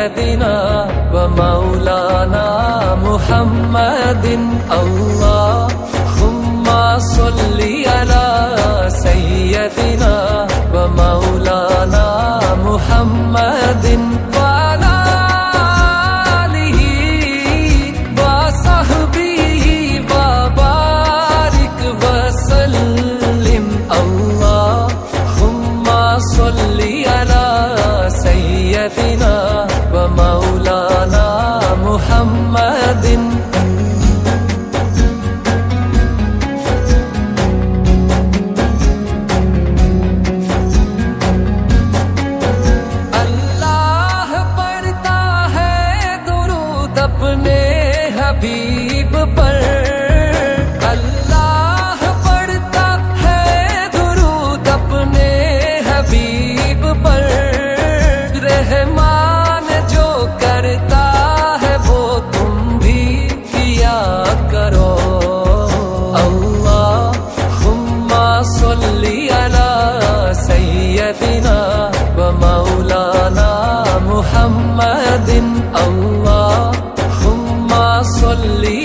सय्यदिना व मौलाना मुहम्मदिन अल्लाहुम्मा सल्लि अला सय्यदिना व मौलाना मुहम्मदिन व अला आलिहि व सहबिहि व बारिक व सल्लिम अल्लाहुम्मा सल्लि अला सय्यदिना व मौलाना मुहम्मदिन। अल्लाह पढ़ता है दुरूद अपने हबीब पर, अल्लाह पढ़ता है दुरूद अपने हबीब पर। रहमान जो करता है वो तुम भी किया करो। अल्लाहुम्मा सल्लि अला सय्यदिना व मौलाना मुहम्मदिन अल्लाहुम्मा सल्लि